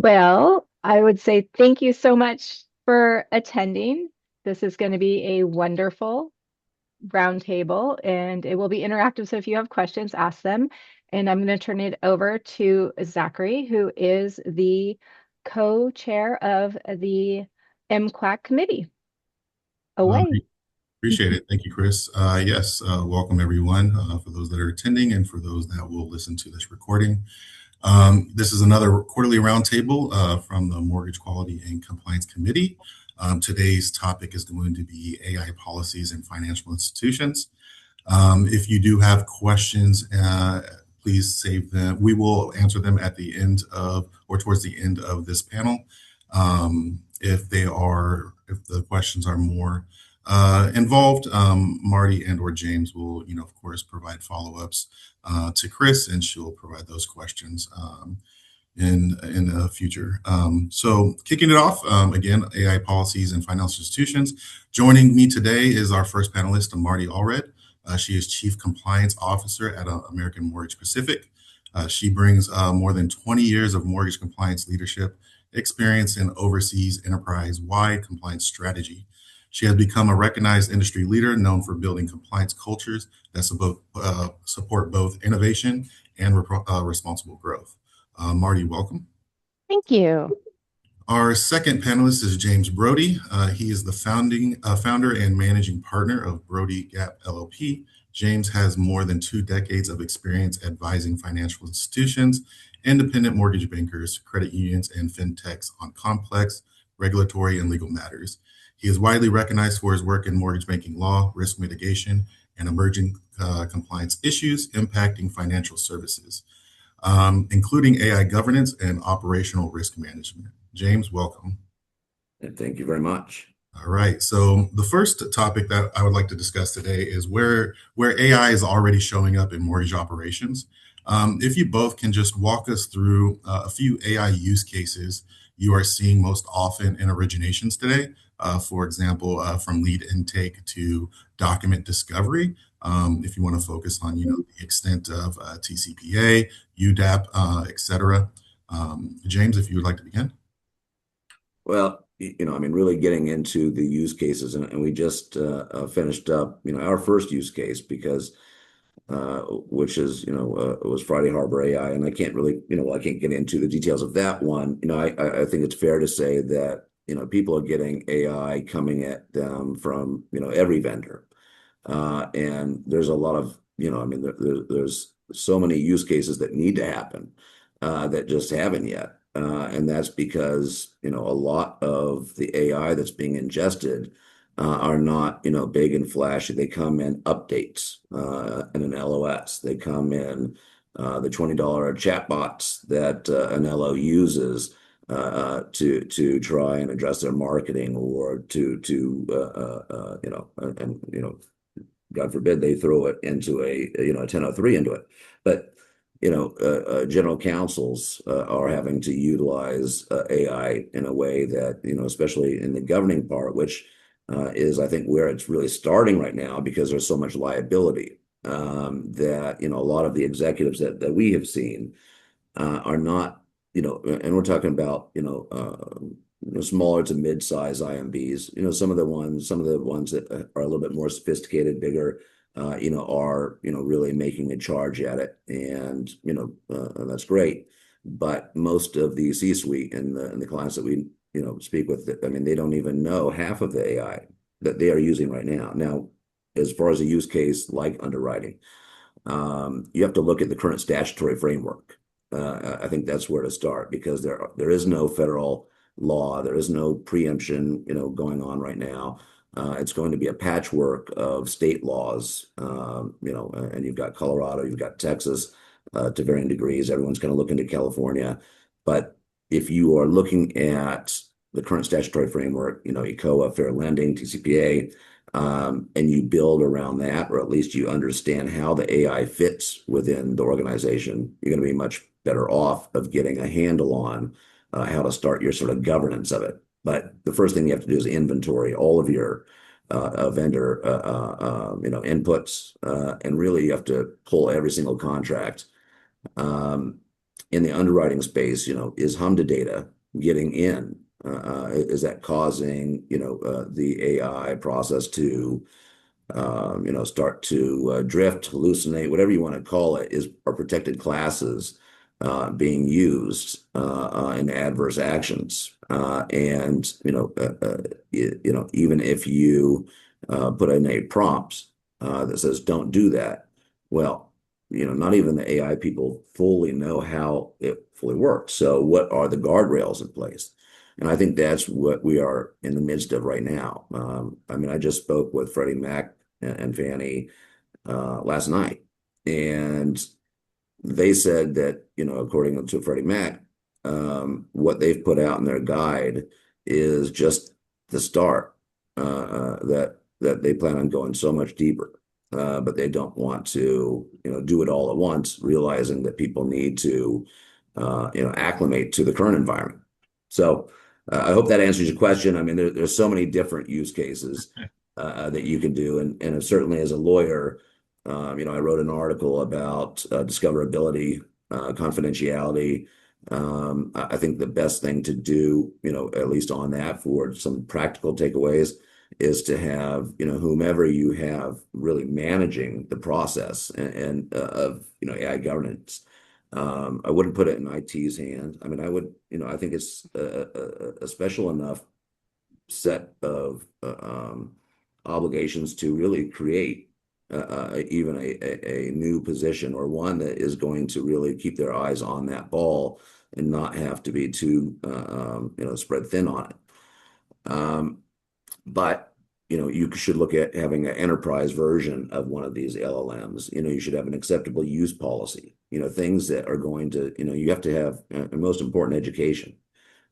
Well, I would say thank you so much for attending. This is going to be a wonderful roundtable and it will be interactive. So if you have questions, ask them. And I'm going to turn it over to Zachary, who is the co-chair of the MQAC committee. Away. Appreciate it. Thank you, Chris. Yes, welcome everyone, for those that are attending and for those that will listen to this recording. This is another quarterly roundtable from the Mortgage Quality and Compliance Committee. Today's topic is going to be AI policies in financial institutions. If you do have questions, please save them. We will answer them at the end of or towards the end of this panel. If the questions are more involved, Marty and or James will, of course, provide follow-ups to Chris, and she'll provide those questions in the future. So kicking it off, again, AI policies and financial institutions. Joining me today is our first panelist, Marty Allred. She is Chief Compliance Officer at American Mortgage Pacific. She brings more than 20 years of mortgage compliance leadership experience and oversees enterprise-wide compliance strategy. She has become a recognized industry leader known for building compliance cultures that support both innovation and responsible growth. Marty, welcome. Thank you. Our second panelist is James Brody. He is the founder and managing partner of Brody Gap LLP. James has more than 2 decades of experience advising financial institutions, independent mortgage bankers, credit unions, and fintechs on complex regulatory and legal matters. He is widely recognized for his work in mortgage banking law, risk mitigation, and emerging compliance issues impacting financial services, including AI governance and operational risk management. James, welcome. Thank you very much. All right. So the first topic that I would like to discuss today is where AI is already showing up in mortgage operations. If you both can just walk us through a few AI use cases you are seeing most often in originations today. For example, from lead intake to document discovery. If you want to focus on, the extent of TCPA, UDAP, et cetera. James, if you would like to begin. Well, really getting into the use cases, and we just finished up, our first use case because, which is, it was Friday Harbor AI, and I can't really, I can't get into the details of that one. I think it's fair to say that, people are getting AI coming at them from, every vendor. And there's a lot of, there's so many use cases that need to happen that just haven't yet. And that's because, a lot of the AI that's being ingested are not, big and flashy. They come in updates in an LOS. They come in the $20 chatbots that an LO uses to try and address their marketing or God forbid they throw it into a 1003 into it. But general counsels are having to utilize AI in a way that, especially in the governing part, which is, I think, where it's really starting right now because there's so much liability that, a lot of the executives that we have seen are not, and we're talking about, smaller to mid-size IMBs, some of the ones that are a little bit more sophisticated, bigger, are, really making a charge at it. And, that's great. But most of the C-suite and the clients that we, speak with, they don't even know half of the AI that they are using right now. Now, as far as a use case like underwriting, you have to look at the current statutory framework. I think that's where to start because there is no federal law, there is no preemption, going on right now. It's going to be a patchwork of state laws, and you've got Colorado, you've got Texas, to varying degrees. Everyone's going to look into California. But if you are looking at the current statutory framework, ECOA, fair lending, TCPA, and you build around that, or at least you understand how the AI fits within the organization, you're going to be much better off of getting a handle on how to start your sort of governance of it. But the first thing you have to do is inventory all of your vendor, inputs, and really you have to pull every single contract. in the underwriting space, is HMDA data getting in? Is that causing, the AI process to, start to drift, hallucinate, whatever you want to call it? Are protected classes being used in adverse actions? And even if you put in a prompt that says don't do that, well, not even the AI people fully know how it fully works. So what are the guardrails in place? And I think that's what we are in the midst of right now. I just spoke with Freddie Mac and Fannie last night, and they said that, according to Freddie Mac, what they've put out in their guide is just the start, that they plan on going so much deeper. But they don't want to, do it all at once, realizing that people need to, acclimate to the current environment. So I hope that answers your question. I mean, there's so many different use cases that you can do, and certainly as a lawyer, I wrote an article about discoverability, confidentiality. I think the best thing to do, at least on that for some practical takeaways, is to have, whomever you have really managing the process and of, AI governance. I wouldn't put it in IT's hand. I mean, I think it's a special enough set of obligations to really create even a new position, or one that is going to really keep their eyes on that ball and not have to be too, spread thin on it. But you should look at having an enterprise version of one of these LLMs. You should have an acceptable use policy. Things that are going to, you have to have a most important education,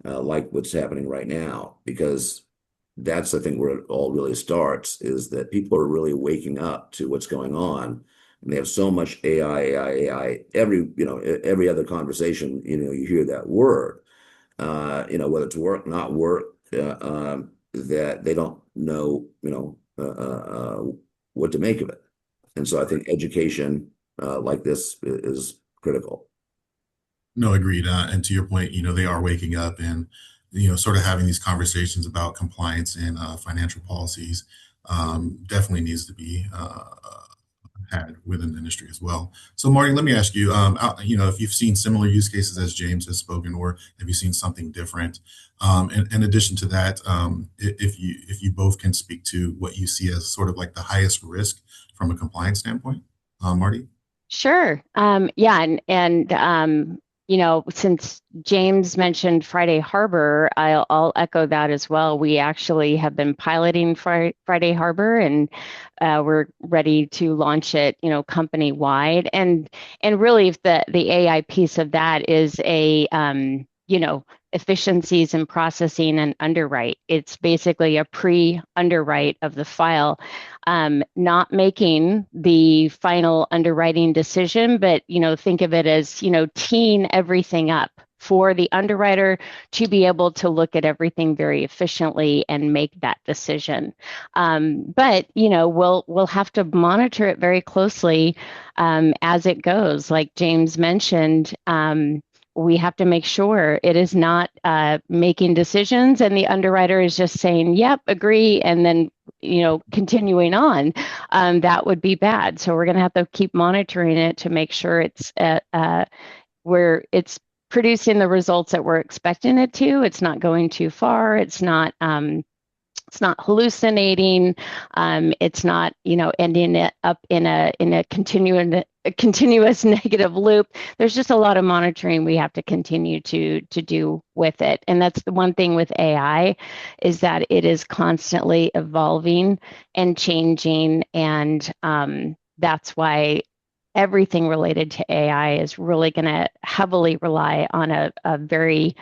like what's happening right now, because that's, I think, where it all really starts, is that people are really waking up to what's going on. And they have so much AI. Every other conversation, you hear that word, whether it's work, not work, that they don't know, what to make of it. And so I think education like this is critical. No, agreed. And to your point, they are waking up and, sort of having these conversations about compliance and financial policies definitely needs to be had within the industry as well. So, Marty, let me ask you, if you've seen similar use cases as James has spoken, or have you seen something different? In addition to that, if you both can speak to what you see as sort of like the highest risk from a compliance standpoint, Marty? Sure. Yeah, since James mentioned Friday Harbor, I'll echo that as well. We actually have been piloting Friday Harbor, and we're ready to launch it, company wide. And really, if the AI piece of that is efficiencies in processing and underwrite. It's basically a pre-underwrite of the file, not making the final underwriting decision, but, think of it as, teeing everything up for the underwriter to be able to look at everything very efficiently and make that decision. But, we'll have to monitor it very closely as it goes. Like James mentioned, we have to make sure it is not making decisions and the underwriter is just saying, yep, agree, and then continuing on. That would be bad. So we're going to have to keep monitoring it to make sure it's where it's producing the results that we're expecting it to. It's not going too far. It's not hallucinating. It's not, ending it up in a continuous negative loop. There's just a lot of monitoring we have to continue to do with it. And that's the one thing with AI, is that it is constantly evolving and changing. And that's why everything related to AI is really going to heavily rely on a very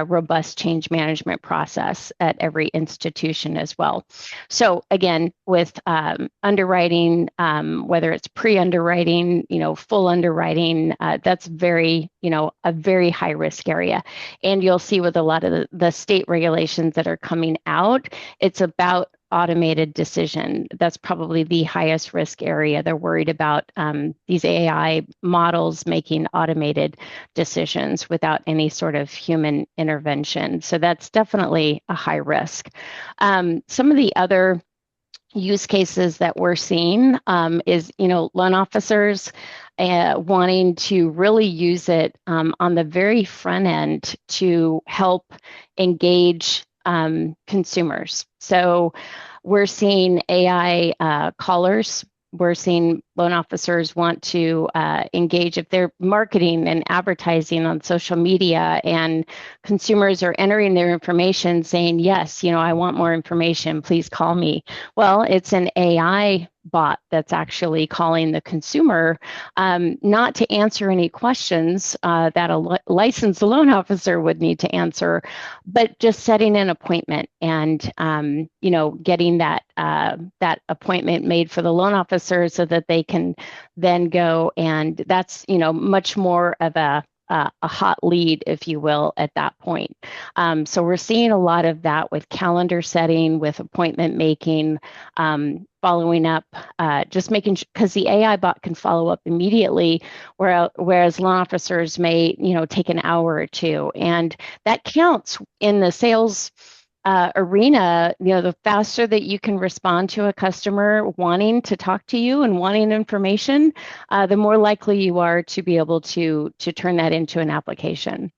robust change management process at every institution as well. So again, with underwriting, whether it's pre-underwriting, full underwriting, that's very, a very high risk area. And you'll see with a lot of the state regulations that are coming out, it's about automated decision. That's probably the highest risk area. They're worried about these AI models making automated decisions without any sort of human intervention. So that's definitely a high risk. Some of the other use cases that we're seeing is, loan officers wanting to really use it on the very front end to help engage consumers. So we're seeing AI callers. We're seeing loan officers want to engage if they're marketing and advertising on social media, and consumers are entering their information saying, yes, I want more information, please call me. Well, it's an AI bot that's actually calling the consumer, not to answer any questions that a licensed loan officer would need to answer, but just setting an appointment and getting that appointment made for the loan officer so that they can then go, and that's much more of a hot lead, if you will, at that point. So we're seeing a lot of that with calendar setting, with appointment making, following up, just making because the AI bot can follow up immediately, whereas loan officers may take an hour or two, and that counts in the sales arena. The faster that you can respond to a customer wanting to talk to you and wanting information, the more likely you are to be able to turn that into an application.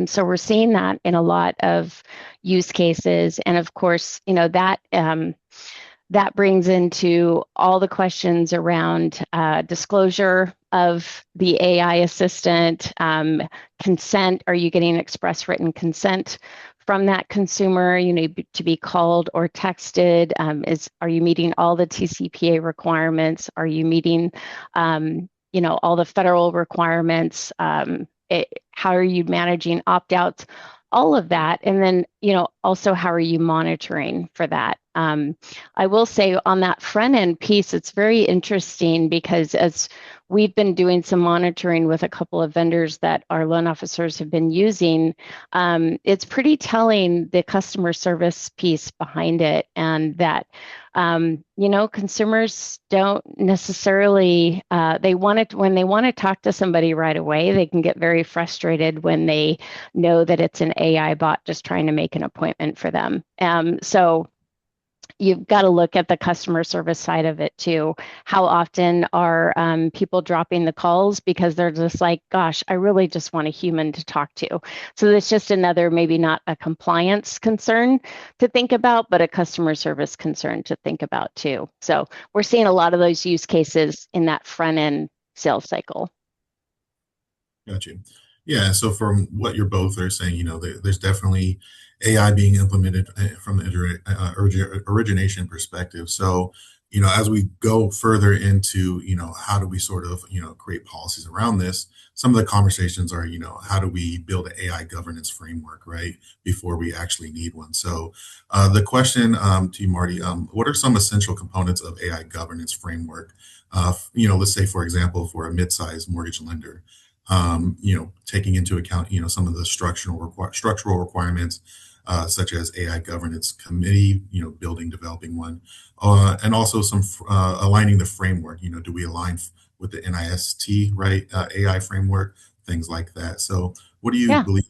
So we're seeing that in a lot of use cases, and of course, that brings into all the questions around disclosure of the AI assistant, consent. Are you getting express written consent from that consumer, to be called or texted? Are you meeting all the TCPA requirements? Are you meeting, all the federal requirements? How are you managing opt-outs? All of that, and then also how are you monitoring for that? I will say on that front end piece, it's very interesting because as we've been doing some monitoring with a couple of vendors that our loan officers have been using, it's pretty telling, the customer service piece behind it, and that consumers don't necessarily, when they want to talk to somebody right away, they can get very frustrated when they know that it's an AI bot just trying to make an appointment for them. So you've got to look at the customer service side of it too. How often are people dropping the calls because they're just like, gosh, I really just want a human to talk to. So that's just another, maybe not a compliance concern to think about, but a customer service concern to think about too. So we're seeing a lot of those use cases in that front end sales cycle. Gotcha. Yeah. So from what you're both are saying, there's definitely AI being implemented from the origination perspective. So, as we go further into, how do we sort of, create policies around this? Some of the conversations are, how do we build an AI governance framework, right, before we actually need one? So the question to you, Marty, what are some essential components of AI governance framework? Let's say, for example, for a mid-sized mortgage lender, taking into account, some of the structural requirements, such as AI governance committee, developing one, and also some aligning the framework. Do we align with the NIST, right? AI framework, things like that. So what do you believe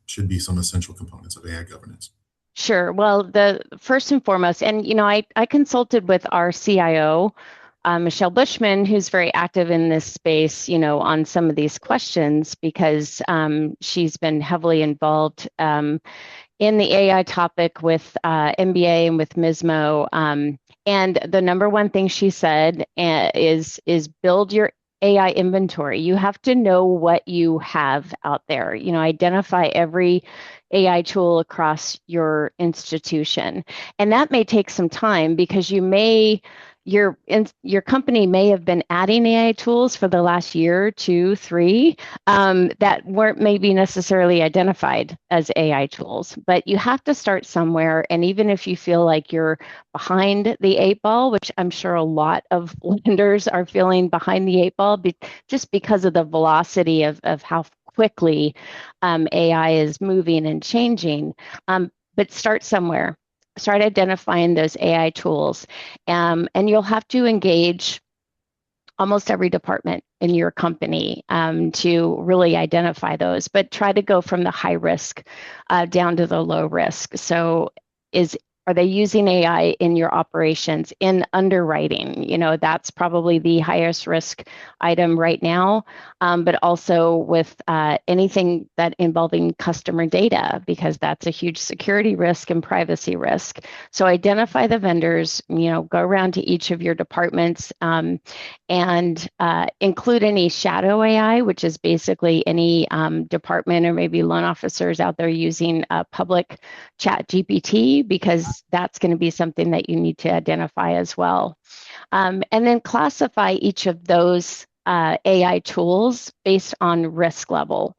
should be some essential components of AI governance? Sure. Well, the first and foremost, and I consulted with our CIO, Michelle Bushman, who's very active in this space, on some of these questions, because she's been heavily involved in the AI topic with MBA and with MISMO. And the number one thing she said is build your AI inventory. You have to know what you have out there. Identify every AI tool across your institution. And that may take some time, because your company may have been adding AI tools for the last year, 2, 3, that weren't maybe necessarily identified as AI tools. But you have to start somewhere. And even if you feel like you're behind the 8 ball, which I'm sure a lot of lenders are feeling behind the 8 ball, just because of the velocity of how quickly AI is moving and changing, but start somewhere. start identifying those AI tools. And you'll have to engage almost every department in your company to really identify those, but try to go from the high risk down to the low risk. So are they using AI in your operations, in underwriting? That's probably the highest risk item right now, but also with anything that involving customer data, because that's a huge security risk and privacy risk. So identify the vendors, go around to each of your departments and include any shadow AI, which is basically any department or maybe loan officers out there using public chat GPT, because that's going to be something that you need to identify as well. And then classify each of those AI tools based on risk level,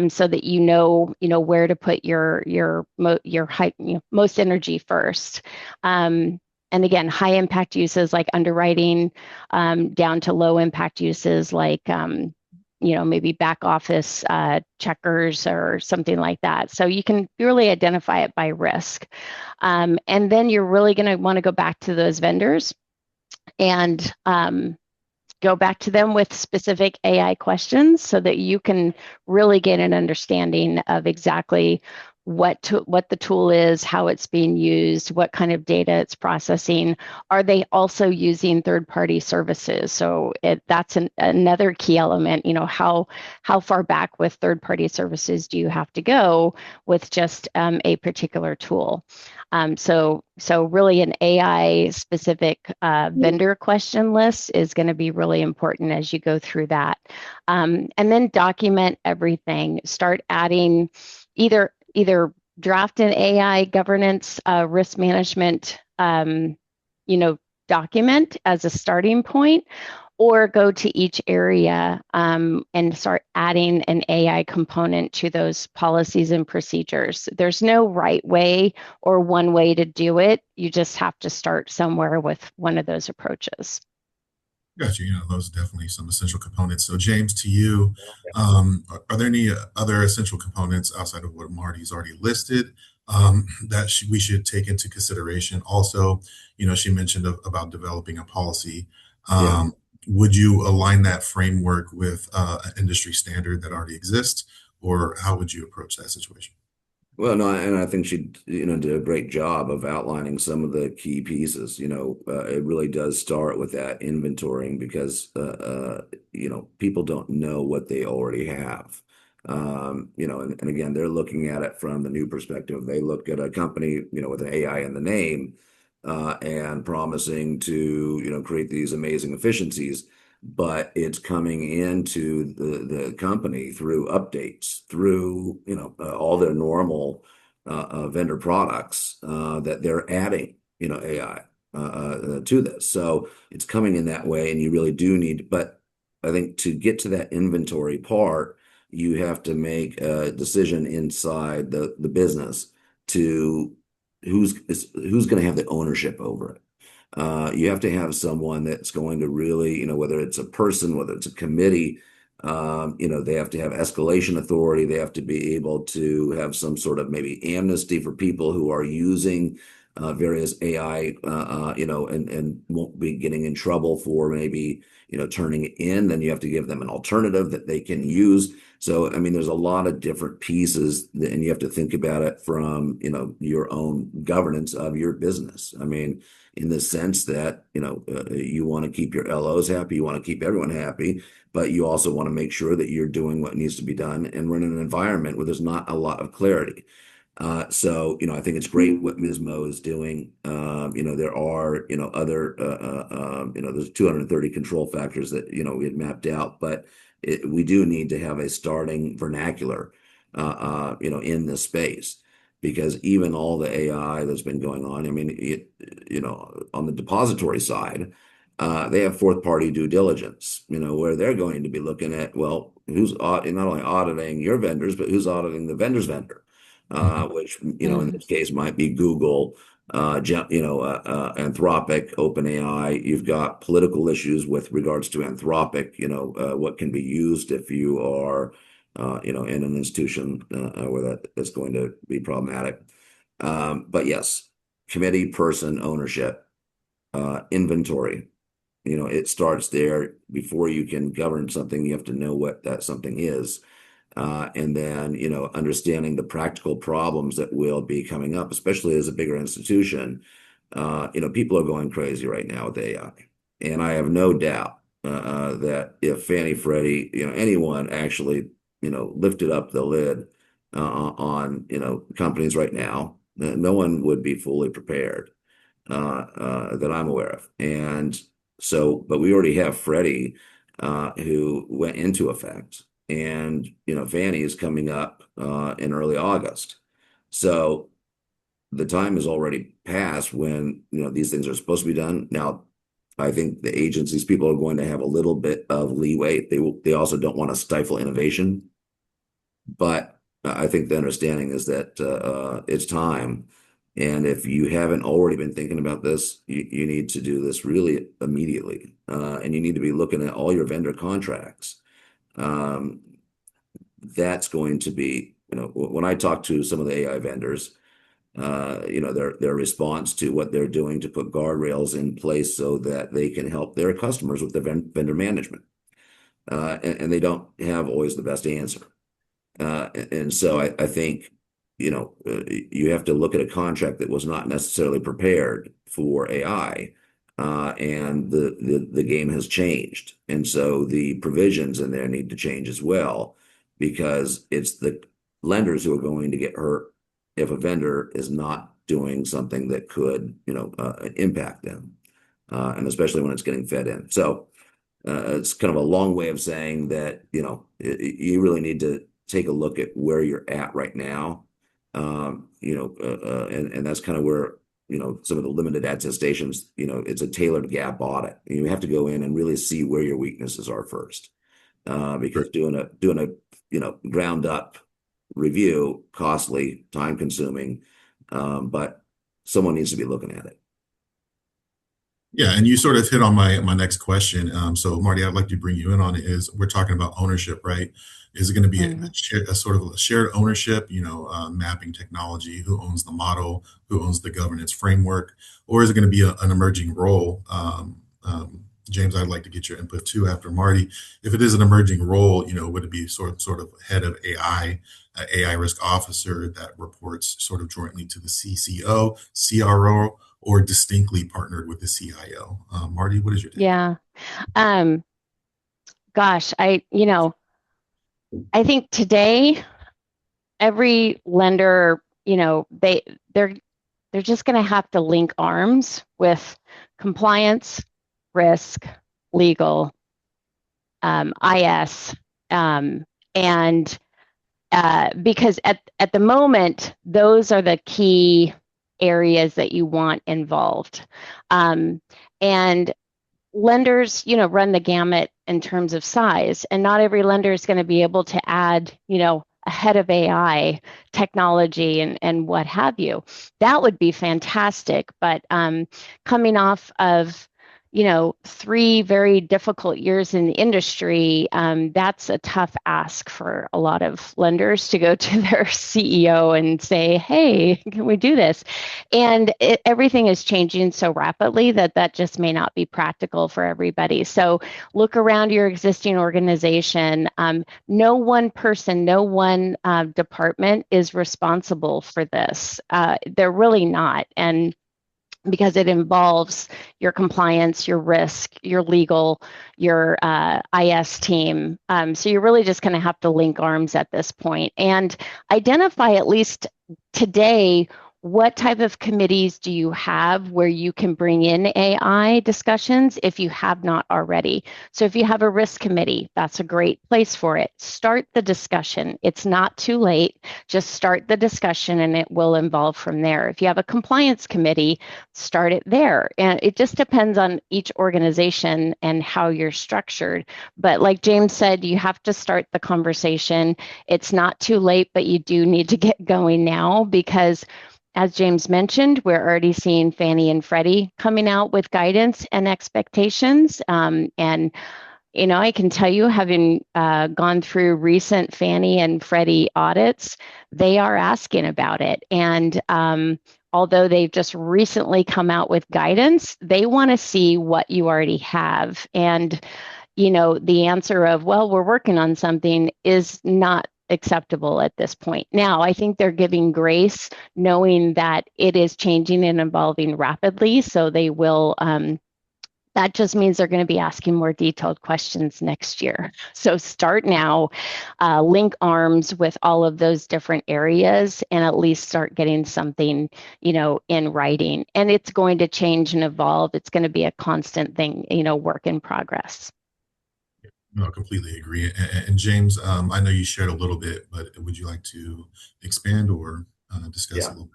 so that you know where to put your most energy first. And again, high impact uses like underwriting, down to low impact uses like maybe back office checkers or something like that. So you can really identify it by risk. And then you're really going to want to go back to those vendors and go back to them with specific AI questions so that you can really get an understanding of exactly what the tool is, how it's being used, what kind of data it's processing. Are they also using third-party services? So that's another key element. How far back with third-party services do you have to go with just a particular tool? So really an AI specific vendor question list is going to be really important as you go through that. And then document everything. Start adding either draft an AI governance risk management document as a starting point, or go to each area and start adding an AI component to those policies and procedures. There's no right way or one way to do it. You just have to start somewhere with one of those approaches. Gotcha. Those are definitely some essential components. So James, to you, are there any other essential components outside of what Marty's already listed that we should take into consideration? Also, she mentioned about developing a policy. Yeah. Would you align that framework with an industry standard that already exists, or how would you approach that situation? Well, no, and I think she, did a great job of outlining some of the key pieces. It really does start with that inventorying because, people don't know what they already have. And again, they're looking at it from the new perspective. They look at a company, with an AI in the name, and promising to, create these amazing efficiencies, but it's coming into the company through updates, through all their normal vendor products that they're adding AI to this. So it's coming in that way, and you really do need. But I think to get to that inventory part, you have to make a decision inside the business to who's going to have the ownership over it. You have to have someone that's going to really, whether it's a person, whether it's a committee, they have to have escalation authority. They have to be able to have some sort of maybe amnesty for people who are using various AI, and won't be getting in trouble for maybe, turning it in. Then you have to give them an alternative that they can use. So, there's a lot of different pieces and you have to think about it from, your own governance of your business. In the sense that, you want to keep your LOs happy, you want to keep everyone happy, but you also want to make sure that you're doing what needs to be done, and we're in an environment where there's not a lot of clarity. So, I think it's great what Ms. Mo is doing. There are, other, there's 230 control factors that, we had mapped out, but we do need to have a starting vernacular, in this space. Because even all the AI that's been going on, on the depository side, they have fourth party due diligence, where they're going to be looking at, well, who's not only auditing your vendors, but who's auditing the vendor's vendor, which, in this case might be Google, Anthropic, OpenAI. You've got political issues with regards to Anthropic, what can be used if you are in an institution where that's going to be problematic. But yes, committee person ownership, inventory. It starts there. Before you can govern something, you have to know what that something is. And then, understanding the practical problems that will be coming up, especially as a bigger institution. People are going crazy right now with AI. And I have no doubt that if Fannie, Freddie, anyone actually, lifted up the lid on, companies right now, no one would be fully prepared that I'm aware of. And so, but we already have Freddie who went into effect, and Fannie is coming up in early August. So the time has already passed when these things are supposed to be done. Now, I think the agencies, people are going to have a little bit of leeway. They also don't want to stifle innovation, but I think the understanding is that it's time. And if you haven't already been thinking about this, you need to do this really immediately. And you need to be looking at all your vendor contracts. That's going to be, when I talk to some of the AI vendors, their response to what they're doing to put guardrails in place so that they can help their customers with their vendor management. And they don't have always the best answer. And so I think, you have to look at a contract that was not necessarily prepared for AI, and the game has changed. And so the provisions in there need to change as well, because it's the lenders who are going to get hurt if a vendor is not doing something that could, impact them, and especially when it's getting fed in. So it's kind of a long way of saying that, you really need to take a look at where you're at right now. And that's kind of where, some of the limited attestations, it's a tailored gap audit. You have to go in and really see where your weaknesses are first. Because doing a ground up review, costly, time consuming, but someone needs to be looking at it. Yeah, and you sort of hit on my next question. So Marty, I'd like to bring you in on it. Is we're talking about ownership, right? Is it going to be a sort of a shared ownership, mapping technology, who owns the model, who owns the governance framework, or is it going to be an emerging role? James, I'd like to get your input too after Marty. If it is an emerging role, would it be sort of head of AI, AI risk officer that reports sort of jointly to the CCO, CRO, or distinctly partnered with the CIO? Marty, what is your take? Yeah. Gosh, I think today every lender, they're just going to have to link arms with compliance, risk, legal, IS, and because at the moment, those are the key areas that you want involved. And lenders, run the gamut in terms of size, and not every lender is going to be able to add, a head of AI technology and what have you. That would be fantastic. But coming off of 3 very difficult years in the industry, that's a tough ask for a lot of lenders to go to their CEO and say, hey, can we do this? And everything is changing so rapidly that just may not be practical for everybody. So look around your existing organization. No one person, no one department is responsible for this. They're really not. And because it involves your compliance, your risk, your legal, your IS team. So you're really just going to have to link arms at this point and identify, at least today, what type of committees do you have where you can bring in AI discussions if you have not already? So if you have a risk committee, that's a great place for it. Start the discussion. It's not too late. Just start the discussion and it will evolve from there. If you have a compliance committee, start it there. And it just depends on each organization and how you're structured. But like James said, you have to start the conversation. It's not too late, but you do need to get going now, because as James mentioned, we're already seeing Fannie and Freddie coming out with guidance and expectations. And, I can tell you, having gone through recent Fannie and Freddie audits, they are asking about it. And although they've just recently come out with guidance, they want to see what you already have. And, the answer of, well, we're working on something is not acceptable at this point. Now, I think they're giving grace, knowing that it is changing and evolving rapidly. So they will, that just means they're going to be asking more detailed questions next year. So start now, link arms with all of those different areas, and at least start getting something, in writing. And it's going to change and evolve. It's going to be a constant thing, work in progress. No, I completely agree. And James, I know you shared a little bit, but would you like to expand or discuss a little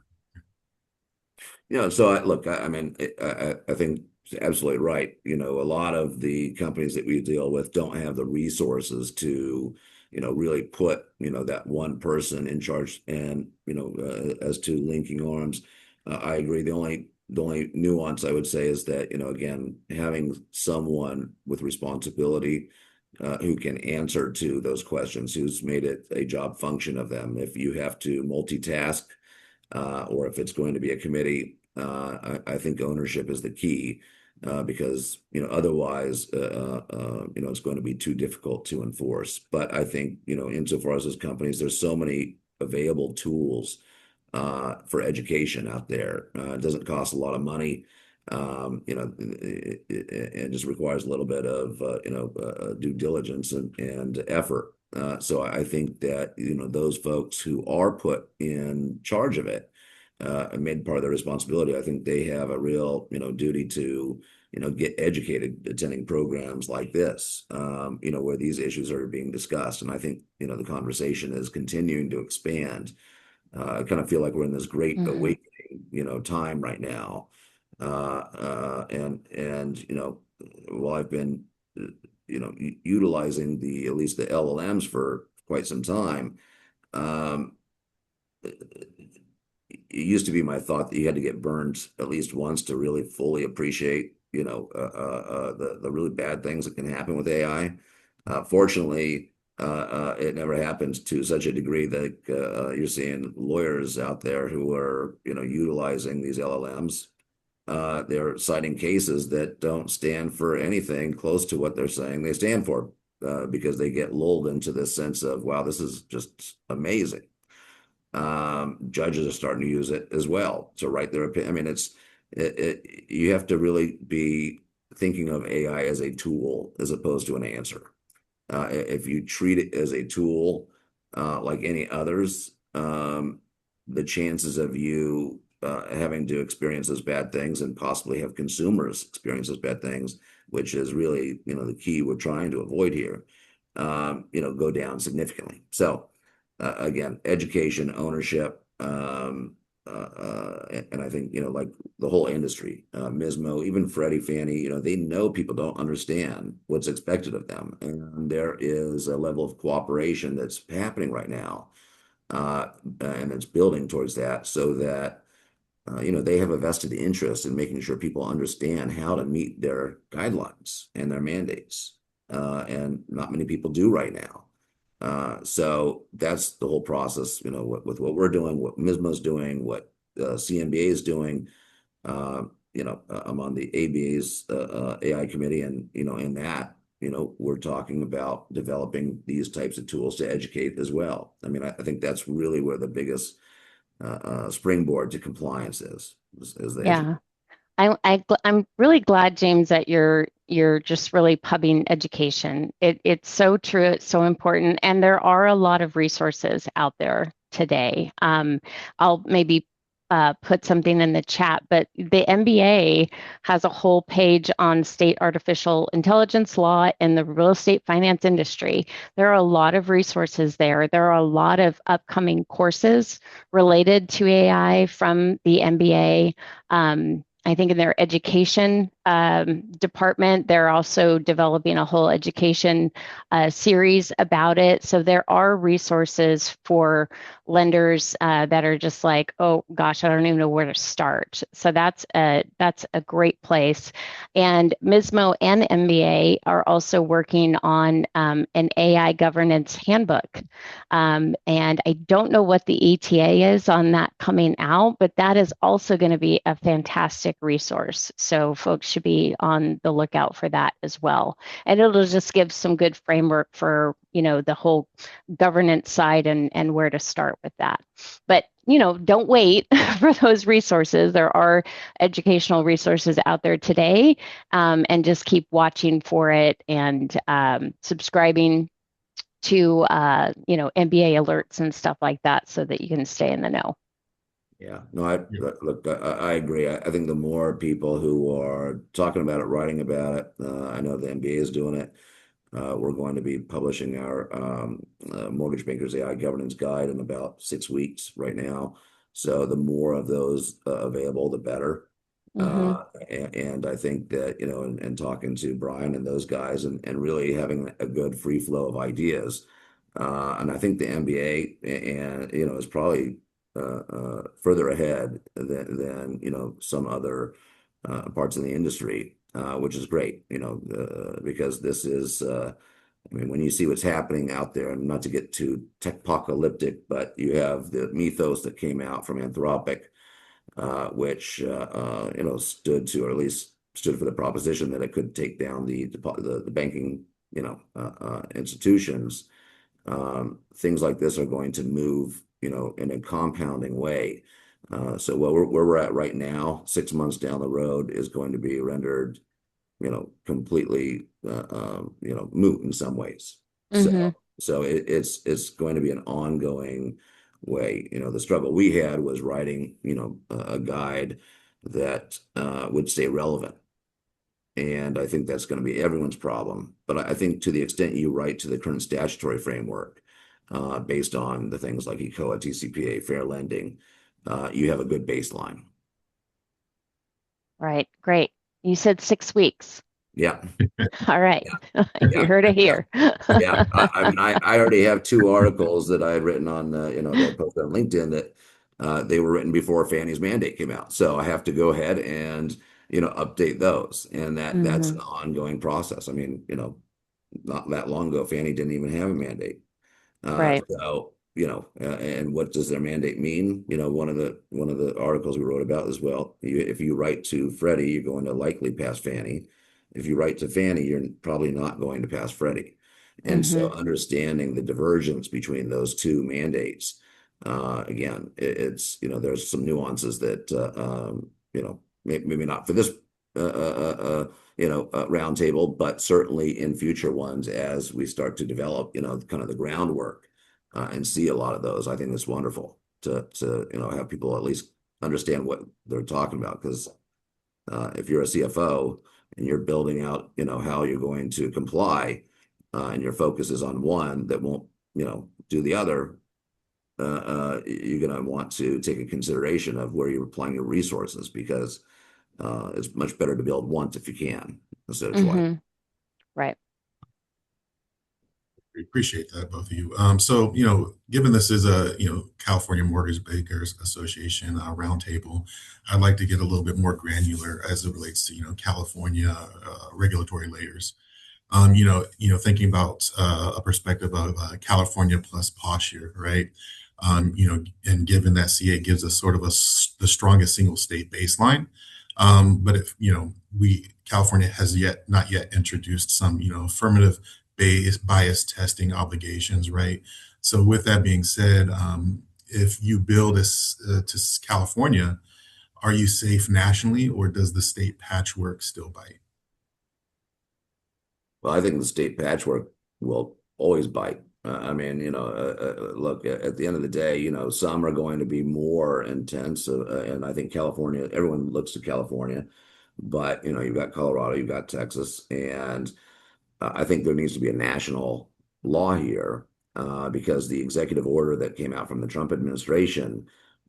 bit? So I mean, I think it's absolutely right. A lot of the companies that we deal with don't have the resources to, really put, that one person in charge. And, as to linking arms, I agree. The only nuance I would say is that, again, having someone with responsibility who can answer to those questions, who's made it a job function of them. If you have to multitask, or if it's going to be a committee, I think ownership is the key, because otherwise, it's going to be too difficult to enforce. But I think insofar as those companies, there's so many available tools for education out there. It doesn't cost a lot of money. It just requires a little bit of due diligence and effort. So I think that those folks who are put in charge of it, made part of their responsibility. I think they have a real duty to get educated attending programs like this, where these issues are being discussed. And I think the conversation is continuing to expand. I kind of feel like we're in this great awakening time right now. And while I've been utilizing at least the LLMs for quite some time, it used to be my thought that you had to get burned at least once to really fully appreciate the really bad things that can happen with AI. Fortunately, it never happens to such a degree that you're seeing lawyers out there who are utilizing these LLMs. They're citing cases that don't stand for anything close to what they're saying they stand for, because they get lulled into this sense of, wow, this is just amazing. Judges are starting to use it as well to write their opinion. I mean, you have to really be thinking of AI as a tool as opposed to an answer. If you treat it as a tool, like any others, the chances of you having to experience those bad things and possibly have consumers experience those bad things, which is really the key we're trying to avoid here, go down significantly. So again, education, ownership, and I think like the whole industry, MISMO, even Freddie, Fannie, they know people don't understand what's expected of them, and there is a level of cooperation that's happening right now, and it's building towards that, so that they have a vested interest in making sure people understand how to meet their guidelines and their mandates, and not many people do right now. So that's the whole process, with what we're doing, what MISMO's doing, what CNBA is doing. I'm on the ABA's AI committee, and in that, we're talking about developing these types of tools to educate as well. I mean, I think that's really where the biggest springboard to compliance is the Yeah. I'm really glad, James, that you're just really pubbing education. It's so true. It's so important. And there are a lot of resources out there today. I'll maybe put something in the chat, but the MBA has a whole page on state artificial intelligence law and the real estate finance industry. There are a lot of resources there. There are a lot of upcoming courses related to AI from the MBA. I think in their education department. They're also developing a whole education series about it. So there are resources for lenders that are just like, oh gosh, I don't even know where to start. So that's a great place. And MISMO and MBA are also working on an AI governance handbook. And I don't know what the ETA is on that coming out, but that is also going to be a fantastic resource. So folks should be on the lookout for that as well. And it'll just give some good framework for, the whole governance side and where to start with that. But don't wait for those resources. There are educational resources out there today, and just keep watching for it and subscribing to MBA alerts and stuff like that so that you can stay in the know. Yeah, no, I agree. I think the more people who are talking about it, writing about it, I know the MBA is doing it. We're going to be publishing our Mortgage Bankers AI Governance Guide in about 6 weeks right now. So the more of those available, the better. And I think that, and talking to Brian and those guys and really having a good free flow of ideas. And I think the MBA and, is probably further ahead than some other parts of the industry, which is great, because this is, when you see what's happening out there, and not to get too tech-apocalyptic, but you have the mythos that came out from Anthropic, which stood to, or at least stood for the proposition that it could take down the banking institutions. Things like this are going to move in a compounding way. So where we're at right now, 6 months down the road, is going to be rendered completely moot in some ways. So it's going to be an ongoing way. The struggle we had was writing a guide that would stay relevant. And I think that's going to be everyone's problem. But I think to the extent you write to the current statutory framework, based on the things like ECOA, TCPA, fair lending, you have a good baseline. Right. Great. You said 6 weeks. Yeah. All right. You heard it here. Yeah. I already have 2 articles that I had written on, that I posted on LinkedIn that they were written before Fannie's mandate came out. So I have to go ahead and, update those. And that's an ongoing process. Not that long ago, Fannie didn't even have a mandate. Right. So, and what does their mandate mean? One of the articles we wrote about as well, if you write to Freddie, you're going to likely pass Fannie. If you write to Fannie, you're probably not going to pass Freddie. And so understanding the divergence between those 2 mandates, again, it's, there's some nuances that, maybe not for this, roundtable, but certainly in future ones as we start to develop, kind of the groundwork and see a lot of those. I think it's wonderful to have people at least understand what they're talking about. Because if you're a CFO and you're building out, how you're going to comply, and your focus is on one that won't, do the other, you're going to want to take a consideration of where you're applying your resources, because it's much better to build once if you can instead of twice. Right. We appreciate that, both of you. So, given this is a, California Mortgage Bankers Association roundtable, I'd like to get a little bit more granular as it relates to, California regulatory layers. Thinking about a perspective of California plus posture, right? And given that CA gives us sort of the strongest single state baseline, but if California has not yet introduced some affirmative bias testing obligations, right? So with that being said, if you build to California, are you safe nationally, or does the state patchwork still bite? Well, I think the state patchwork will always bite. Look, at the end of the day, some are going to be more intense, and I think California, everyone looks to California, but you've got Colorado, you've got Texas, and I think there needs to be a national law here, because the executive order that came out from the Trump administration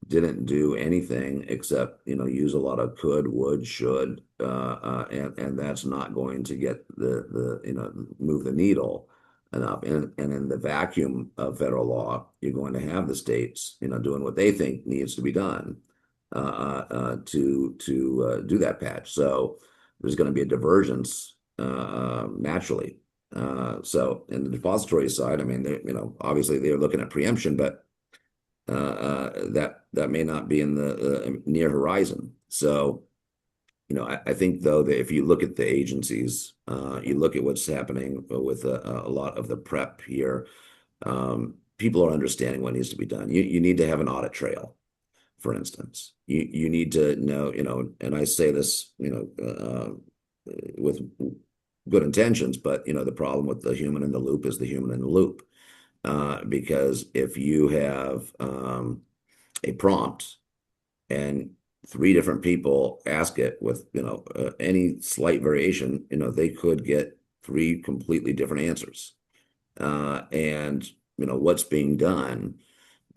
didn't do anything except, use a lot of could, would, should, and that's not going to get move the needle enough. And in the vacuum of federal law, you're going to have the states, doing what they think needs to be done to do that patch. So there's going to be a divergence naturally. So in the depository side, I mean, obviously they're looking at preemption, but that may not be in the near horizon. So, I think though that if you look at the agencies, you look at what's happening with a lot of the prep here, people are understanding what needs to be done. You need to have an audit trail, for instance. You need to know, and I say this, with good intentions, but the problem with the human in the loop is the human in the loop. Because if you have a prompt and three different people ask it with any slight variation, they could get three completely different answers. And what's being done.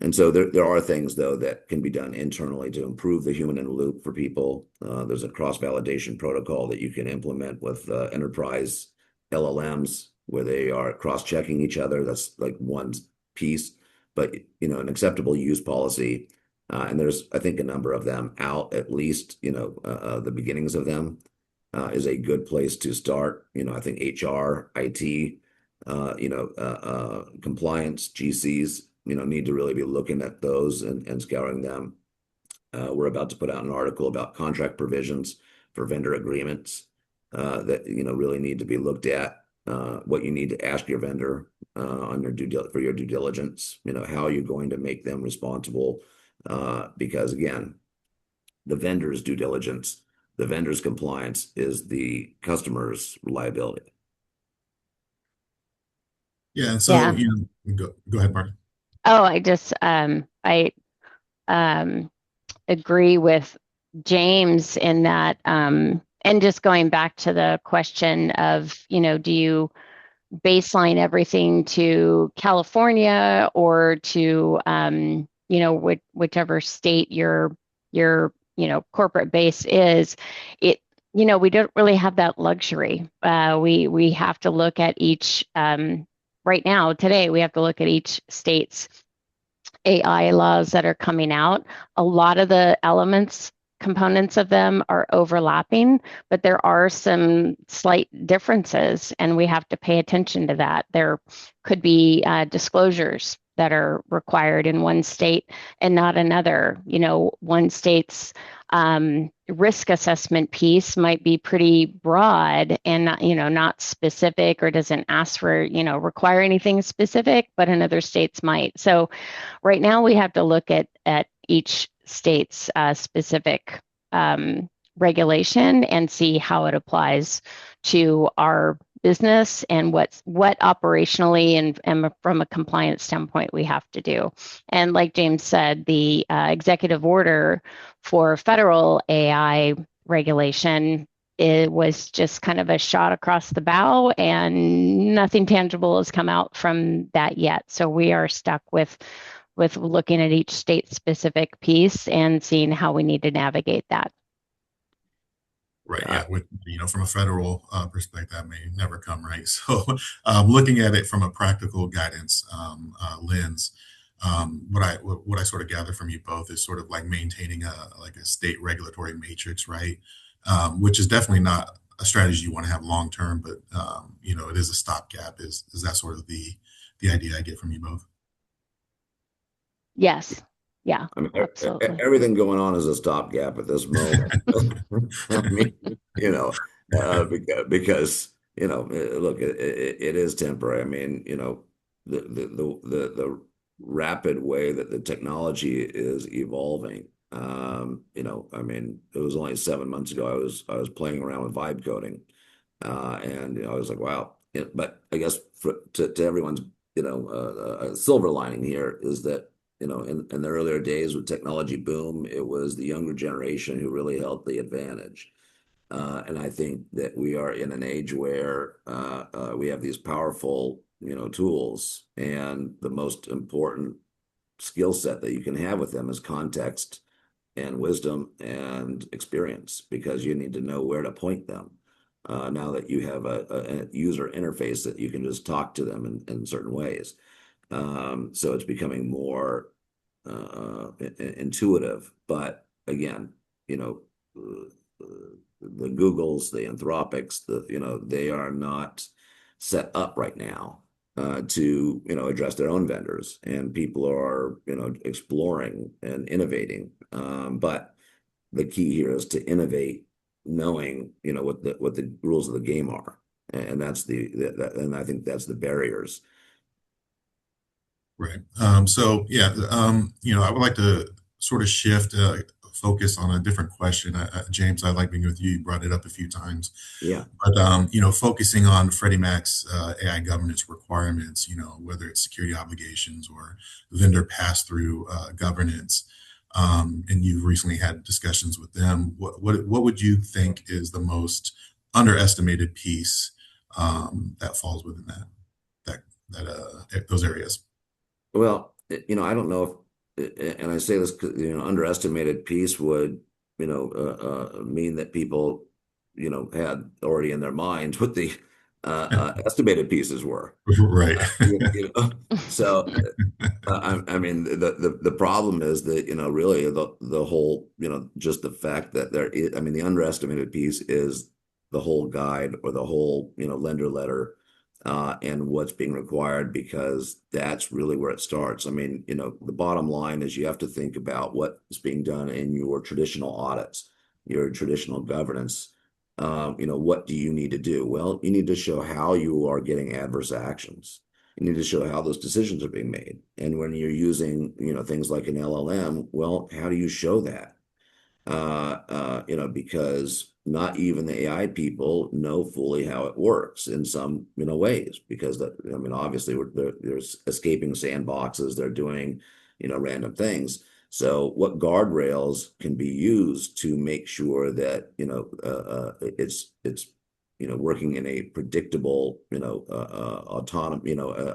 And so there are things though that can be done internally to improve the human in the loop for people. There's a cross-validation protocol that you can implement with enterprise LLMs where they are cross-checking each other. That's like one piece, but an acceptable use policy. And there's, I think, a number of them out, at least, the beginnings of them is a good place to start. I think HR, IT, compliance, GCs, need to really be looking at those and scouring them. We're about to put out an article about contract provisions for vendor agreements that really need to be looked at. What you need to ask your vendor on for your due diligence. How you're going to make them responsible, because again, the vendor's due diligence, the vendor's compliance is the customer's liability. Yeah, and so Yeah. Go ahead, Marty. Oh, I agree with James in that, and just going back to the question of, do you baseline everything to California or to, whichever state your corporate base is? We don't really have that luxury. We have to look at each, right now, today, we have to look at each state's AI laws that are coming out. A lot of the components of them are overlapping, but there are some slight differences, and we have to pay attention to that. There could be disclosures that are required in one state and not another. One state's risk assessment piece might be pretty broad and not specific, or doesn't ask for, require anything specific, but another states might. So right now we have to look at each state's specific regulation and see how it applies to our business and what operationally and from a compliance standpoint we have to do. And like James said, the executive order for federal AI regulation, it was just kind of a shot across the bow, and nothing tangible has come out from that yet. So we are stuck with looking at each state specific piece and seeing how we need to navigate that. Right. Yeah. With, from a federal perspective, that may never come, right? So looking at it from a practical guidance lens, what I sort of gather from you both is sort of like maintaining a state regulatory matrix, right? Which is definitely not a strategy you want to have long term, but it is a stopgap. Is that sort of the idea I get from you both? Yes. Yeah, I mean, absolutely. everything going on is a stopgap at this moment. I mean, because look, it is temporary. I mean, the rapid way that the technology is evolving. I mean, it was only 7 months ago I was playing around with vibe coding, and I was like, wow. But I guess to everyone's silver lining here is that in the earlier days with technology boom, it was the younger generation who really held the advantage. And I think that we are in an age where we have these powerful, tools, and the most important skill set that you can have with them is context and wisdom and experience, because you need to know where to point them. Now that you have a user interface that you can just talk to them in certain ways. So it's becoming more intuitive. But again, the Googles, the Anthropics, they are not set up right now to address their own vendors, and people are exploring and innovating. But the key here is to innovate, knowing what the rules of the game are, and that's and I think that's the barriers. Right. So yeah, I would like to sort of shift focus on a different question. James, I like being with you. You brought it up a few times. Yeah. But focusing on Freddie Mac's AI governance requirements, whether it's security obligations or vendor pass-through governance, and you've recently had discussions with them. What would you think is the most underestimated piece that falls within those areas? Well, I don't know if, and I say this, underestimated piece would, mean that people, had already in their minds what the estimated pieces were. Right. So, I mean, the problem is that, really the whole, just the fact that there is, I mean, the underestimated piece is the whole guide or the whole, lender letter. And what's being required, because that's really where it starts. I mean, the bottom line is you have to think about what's being done in your traditional audits, your traditional governance. What do you need to do? Well, you need to show how you are getting adverse actions. You need to show how those decisions are being made. And when you're using, things like an LLM, well, how do you show that? Because not even the AI people know fully how it works in some, ways, because obviously there's escaping sandboxes, they're doing, random things. So what guardrails can be used to make sure that, it's working in a predictable,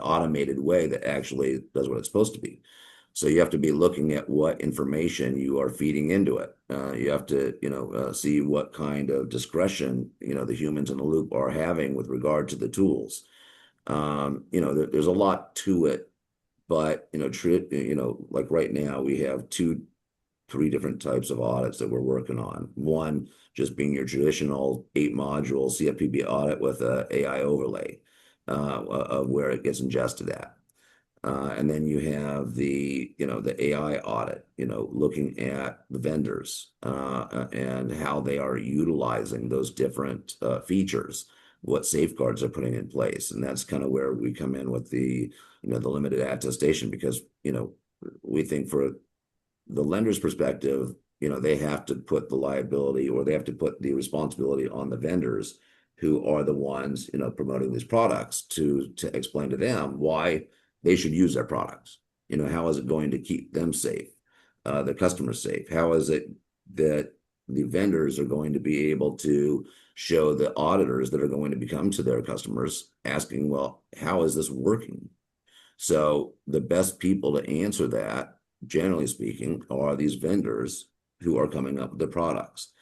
automated way that actually does what it's supposed to be. So you have to be looking at what information you are feeding into it. You have to, see what kind of discretion, the humans in the loop are having with regard to the tools. There's a lot to it, but, like right now we have three different types of audits that we're working on. One just being your traditional 8-module CFPB audit with a AI overlay of where it gets ingested at. And then you have the AI audit, looking at the vendors and how they are utilizing those different features, what safeguards are putting in place. And that's kind of where we come in with the limited attestation, because, we think for the lender's perspective, they have to put the liability, or they have to put the responsibility on the vendors who are the ones, promoting these products, to explain to them why they should use their products. How is it going to keep them safe, the customers safe? How is it that the vendors are going to be able to show the auditors that are going to become to their customers asking, well, how is this working? So the best people to answer that, generally speaking, are these vendors who are coming up with the products.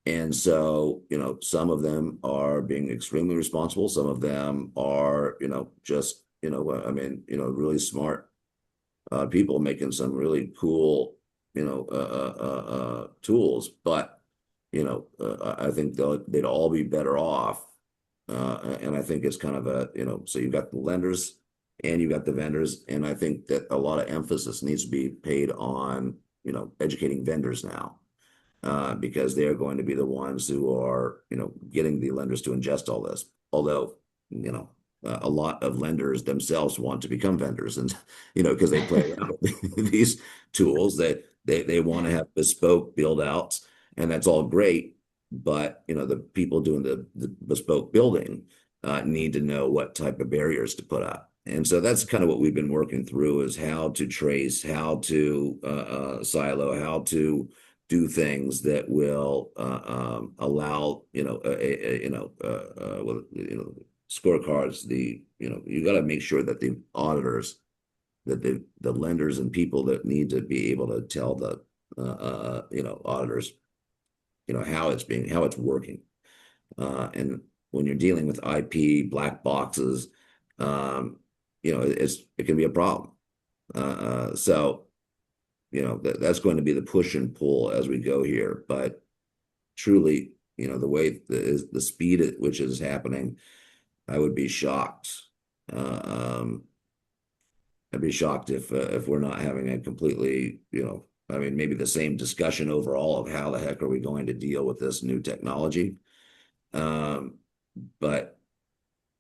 And so, some of them are being extremely responsible. Some of them are, just, really smart people making some really cool, tools. But, I think they'd all be better off. And I think it's kind of so you've got the lenders and you've got the vendors. And I think that a lot of emphasis needs to be paid on, educating vendors now. Because they're going to be the ones who are, getting the lenders to ingest all this. Although, a lot of lenders themselves want to become vendors, and because they play around with these tools, that they want to have bespoke build outs, and that's all great. But the people doing the bespoke building need to know what type of barriers to put up. And so that's kind of what we've been working through, is how to trace, how to silo, how to do things that will allow scorecards. You got to make sure that the auditors that the lenders and people that need to be able to tell the auditors, how it's working. And when you're dealing with IP black boxes, it can be a problem. So that's going to be the push and pull as we go here. But truly, the way the speed at which it is happening, I would be shocked. I'd be shocked if we're not having a completely, maybe the same discussion overall of how the heck are we going to deal with this new technology. But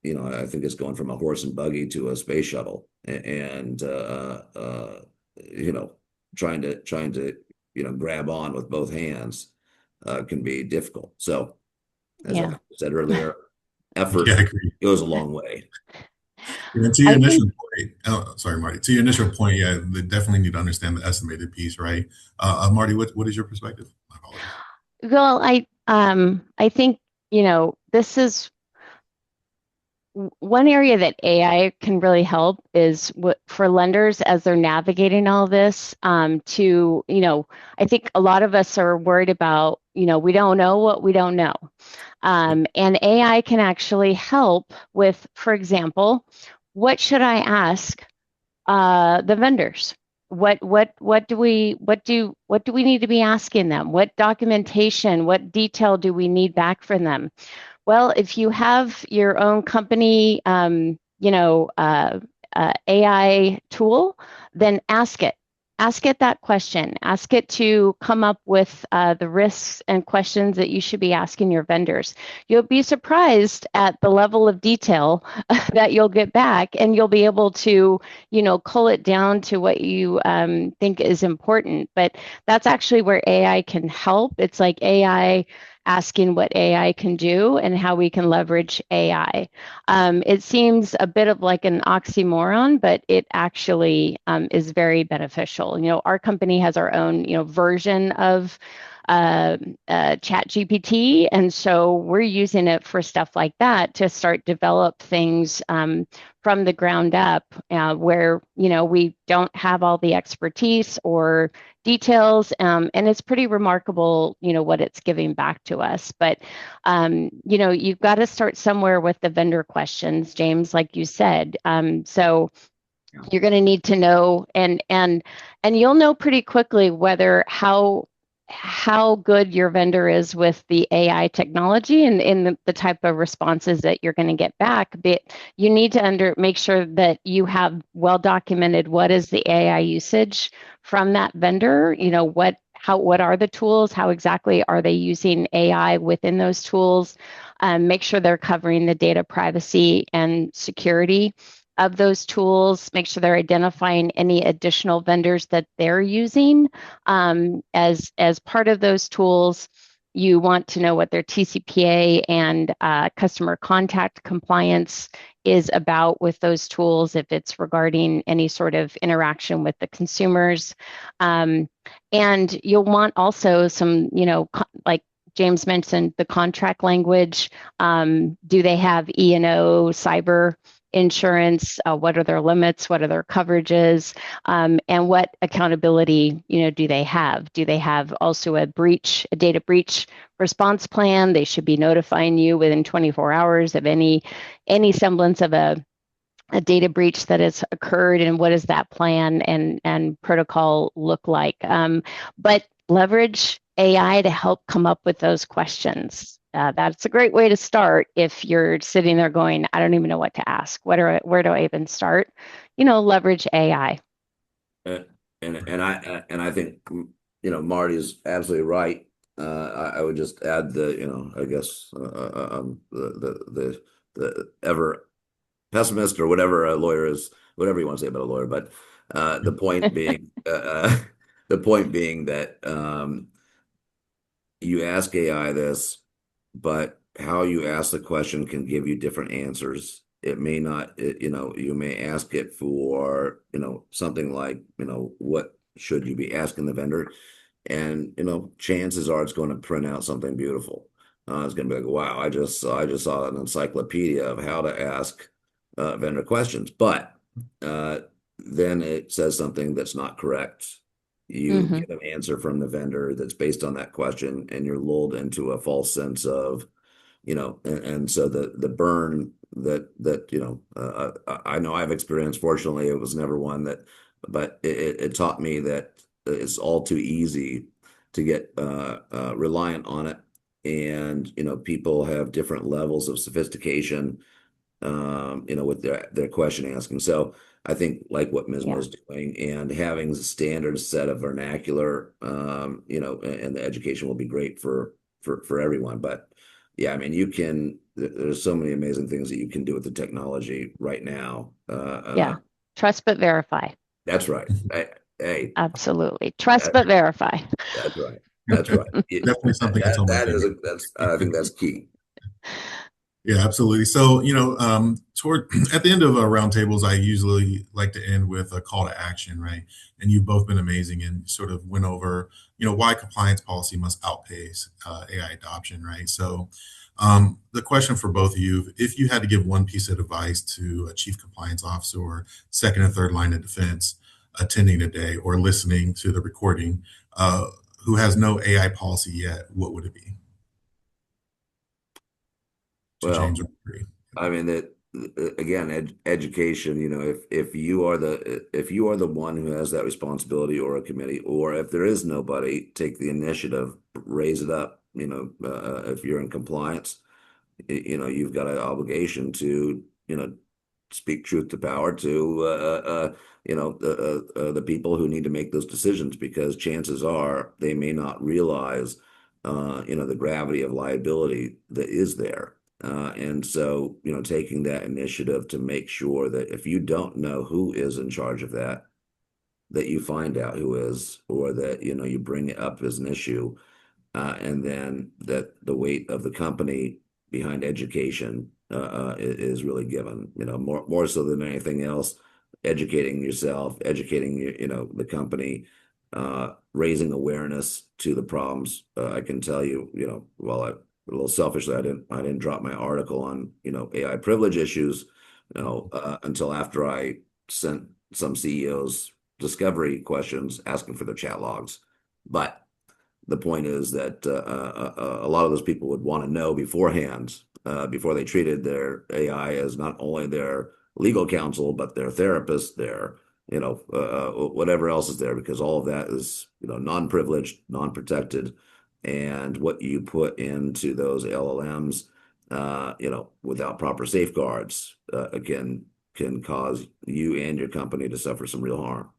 I think it's going from a horse and buggy to a space shuttle, and trying to grab on with both hands can be difficult. So, as I said earlier, effort goes a long way. And to your initial point, sorry, Marty. To your initial point, yeah, they definitely need to understand the estimated piece, right? Marty, what is your perspective? Well, I think this is one area that AI can really help is for lenders as they're navigating all this. I think a lot of us are worried about we don't know what we don't know, and AI can actually help with, for example, what should I ask the vendors? What do we need to be asking them? What documentation, what detail do we need back from them? Well, if you have your own company, AI tool, then ask it. Ask it that question. Ask it to come up with the risks and questions that you should be asking your vendors. You'll be surprised at the level of detail that you'll get back, and you'll be able to, cull it down to what you think is important. But that's actually where AI can help. It's like AI asking what AI can do and how we can leverage AI. It seems a bit of like an oxymoron, but it actually is very beneficial. Our company has our own, version of ChatGPT, and so we're using it for stuff like that to start develop things from the ground up, where we don't have all the expertise or details, and it's pretty remarkable, what it's giving back to us. But you've got to start somewhere with the vendor questions, James, like you said. So you're going to need to know, and you'll know pretty quickly whether how good your vendor is with the AI technology and in the type of responses that you're going to get back. But you need to make sure that you have well documented what is the AI usage from that vendor. What are the tools? How exactly are they using AI within those tools? Make sure they're covering the data privacy and security of those tools. Make sure they're identifying any additional vendors that they're using as part of those tools. You want to know what their TCPA and customer contact compliance is about with those tools, if it's regarding any sort of interaction with the consumers. And you'll want also some, like James mentioned, the contract language. Do they have E&O cyber insurance? What are their limits? What are their coverages? And what accountability, do they have? Do they have also a data breach response plan? They should be notifying you within 24 hours of any semblance of a data breach that has occurred, and what does that plan and protocol look like? But leverage AI to help come up with those questions. That's a great way to start if you're sitting there going, I don't even know what to ask. Where do I even start? Leverage AI. And I think Marty's absolutely right. I would just add I guess the ever pessimist or whatever a lawyer is, whatever you want to say about a lawyer, but the point being that you ask AI this, but how you ask the question can give you different answers. It may not, you may ask it for, something like, what should you be asking the vendor? And, chances are it's going to print out something beautiful. It's going to be like, wow, I just saw an encyclopedia of how to ask vendor questions. But then it says something that's not correct. You get an answer from the vendor that's based on that question, and you're lulled into a false sense of, and so the burn I know I've experienced. Fortunately, it was never one that, but it taught me that it's all too easy to get reliant on it, and people have different levels of sophistication, with their question asking. So I think like what Misma is doing and having a standard set of vernacular, and the education will be great for everyone. But yeah, I mean, there's so many amazing things that you can do with the technology right now. Trust but verify. That's right. Hey, absolutely. Trust but verify. That's right. That's right. Definitely something I told my team. I think that's key. Yeah, absolutely. So, at the end of roundtables, I usually like to end with a call to action, right? And you've both been amazing and sort of went over, why compliance policy must outpace AI adoption, right? So, the question for both of you, if you had to give one piece of advice to a chief compliance officer or second or third line of defense attending today or listening to the recording, who has no AI policy yet, what would it be? Well, I mean that again, education. If you are the one who has that responsibility, or a committee, or if there is nobody, take the initiative, raise it up. If you're in compliance, you've got an obligation to speak truth to power to the people who need to make those decisions, because chances are they may not realize the gravity of liability that is there. And so, taking that initiative to make sure that if you don't know who is in charge of that you find out who is, or that, you bring it up as an issue, and then that the weight of the company behind education is really given, more so than anything else, educating yourself, educating the company, raising awareness to the problems. I can tell you, a little selfishly, I didn't drop my article on AI privilege issues, until after I sent some CEOs discovery questions asking for their chat logs. But the point is that a lot of those people would want to know beforehand, before they treated their AI as not only their legal counsel but their therapist, their whatever else is there, because all of that is non-privileged, non-protected. And what you put into those LLMs, without proper safeguards, can cause you and your company to suffer some real harm.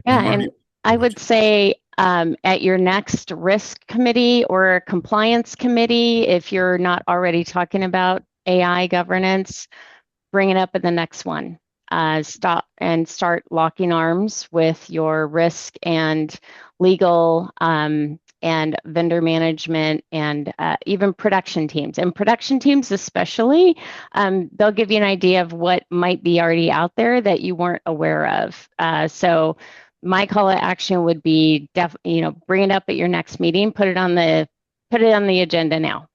Yeah, and I would say at your next risk committee or compliance committee, if you're not already talking about AI governance, bring it up in the next one. Start locking arms with your risk and legal and vendor management, and even production teams. And production teams especially, they'll give you an idea of what might be already out there that you weren't aware of. So my call to action would be bring it up at your next meeting, put it on the agenda now.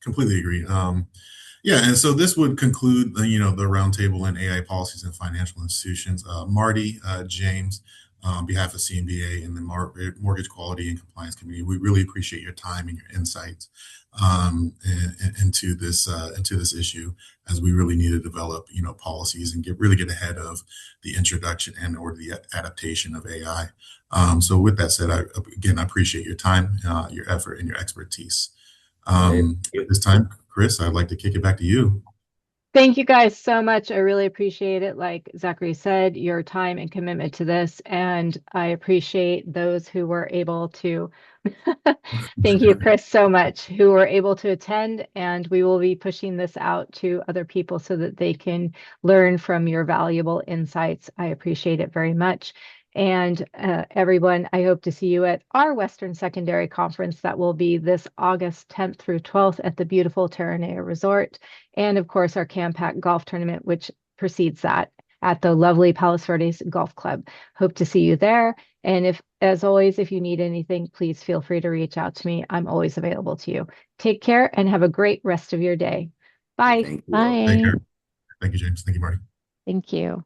Completely agree. Yeah, and so this would conclude, the roundtable in AI policies and financial institutions. Marty, James, on behalf of CMBA and the Mortgage Quality and Compliance Committee, we really appreciate your time and your insights into this issue, as we really need to develop, policies and really get ahead of the introduction and or the adaptation of AI. So with that said, I appreciate your time, your effort, and your expertise. At this time, Chris, I'd like to kick it back to you. Thank you guys so much. I really appreciate it. Like Zachary said, your time and commitment to this. And I appreciate those who were able to, thank you, Chris, so much, who were able to attend. And we will be pushing this out to other people so that they can learn from your valuable insights. I appreciate it very much. And everyone, I hope to see you at our Western Secondary Conference that will be this August 10th through 12th at the beautiful Terranea Resort. And of course, our Campac Golf Tournament, which precedes that at the lovely Palos Verdes Golf Club. Hope to see you there. And as always, if you need anything, please feel free to reach out to me. I'm always available to you. Take care and have a great rest of your day. Bye. Bye. Take care. Thank you, James. Thank you, Marty. Thank you.